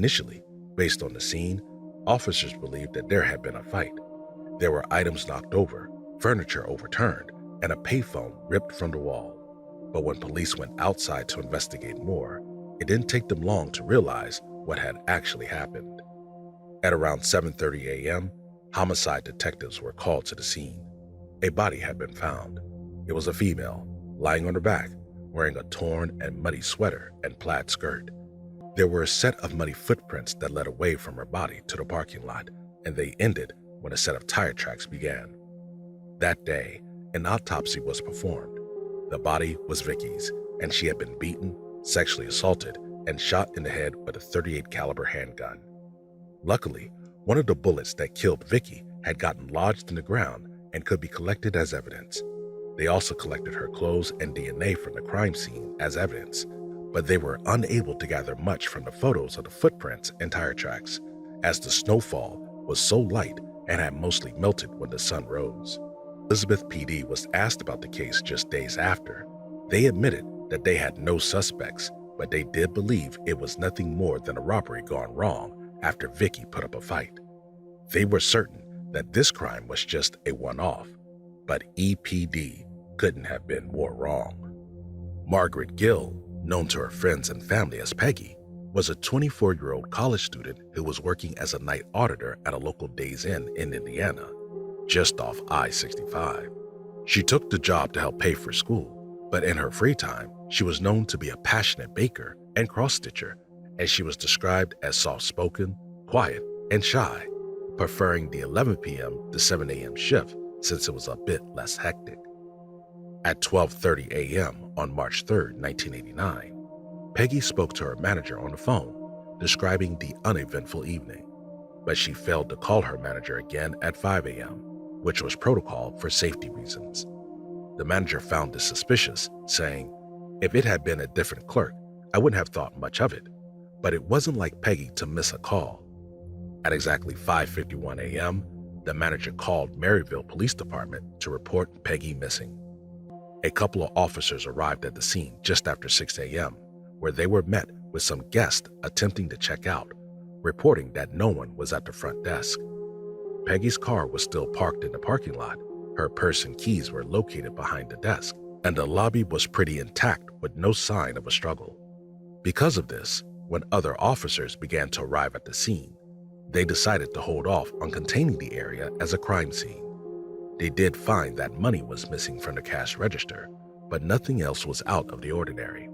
Initially, based on the scene, officers believed that there had been a fight. There were items knocked over, furniture overturned, and a payphone ripped from the wall. But when police went outside to investigate more, it didn't take them long to realize what had actually happened. At around 7:30 a.m., homicide detectives were called to the scene. A body had been found. It was a female, lying on her back, wearing a torn and muddy sweater and plaid skirt. There were a set of muddy footprints that led away from her body to the parking lot, and they ended when a set of tire tracks began. That day, an autopsy was performed. The body was Vicky's, and she had been beaten, sexually assaulted, and shot in the head with a .38 caliber handgun. Luckily, one of the bullets that killed Vicky had gotten lodged in the ground and could be collected as evidence. They also collected her clothes and DNA from the crime scene as evidence, but they were unable to gather much from the photos of the footprints and tire tracks, as the snowfall was so light and had mostly melted when the sun rose. Elizabeth PD was asked about the case just days after. They admitted that they had no suspects, but they did believe it was nothing more than a robbery gone wrong after Vicky put up a fight. They were certain that this crime was just a one-off, but EPD couldn't have been more wrong. Margaret Gill, known to her friends and family as Peggy, was a 24-year-old college student who was working as a night auditor at a local Days Inn in Indiana, just off I-65. She took the job to help pay for school, but in her free time, she was known to be a passionate baker and cross-stitcher, and she was described as soft-spoken, quiet, and shy, preferring the 11 p.m. to 7 a.m. shift since it was a bit less hectic. At 12:30 a.m. on March 3, 1989, Peggy spoke to her manager on the phone, describing the uneventful evening, but she failed to call her manager again at 5 a.m., which was protocol for safety reasons. The manager found this suspicious, saying, "If it had been a different clerk, I wouldn't have thought much of it, but it wasn't like Peggy to miss a call." At exactly 5:51 a.m., the manager called Maryville Police Department to report Peggy missing. A couple of officers arrived at the scene just after 6 a.m., where they were met with some guests attempting to check out, reporting that no one was at the front desk. Peggy's car was still parked in the parking lot, her purse and keys were located behind the desk, and the lobby was pretty intact with no sign of a struggle. Because of this, when other officers began to arrive at the scene, they decided to hold off on containing the area as a crime scene. They did find that money was missing from the cash register, but nothing else was out of the ordinary.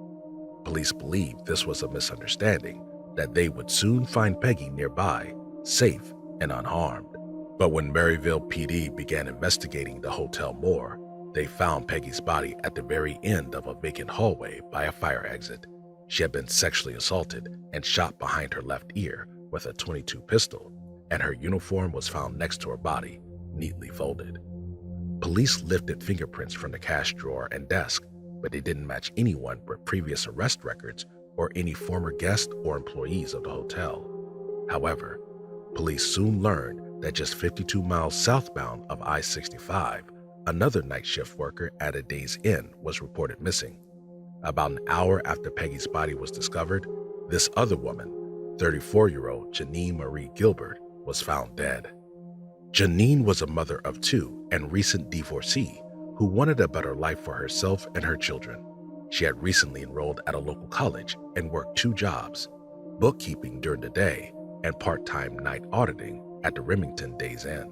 Police believed this was a misunderstanding, that they would soon find Peggy nearby, safe and unharmed. But when Maryville PD began investigating the hotel more, they found Peggy's body at the very end of a vacant hallway by a fire exit. She had been sexually assaulted and shot behind her left ear with a .22 pistol, and her uniform was found next to her body, neatly folded. Police lifted fingerprints from the cash drawer and desk, but they didn't match anyone with previous arrest records or any former guests or employees of the hotel. However, police soon learned that just 52 miles southbound of I-65, another night shift worker at a Days Inn was reported missing. About an hour after Peggy's body was discovered, this other woman, 34-year-old Janine Marie Gilbert, was found dead. Janine was a mother of two and recent divorcee who wanted a better life for herself and her children. She had recently enrolled at a local college and worked 2 jobs, bookkeeping during the day and part-time night auditing at the Remington Days Inn.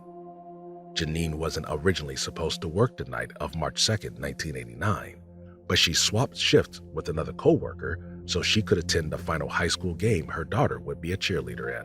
Janine wasn't originally supposed to work the night of March 2, 1989, but she swapped shifts with another co-worker so she could attend the final high school game her daughter would be a cheerleader in.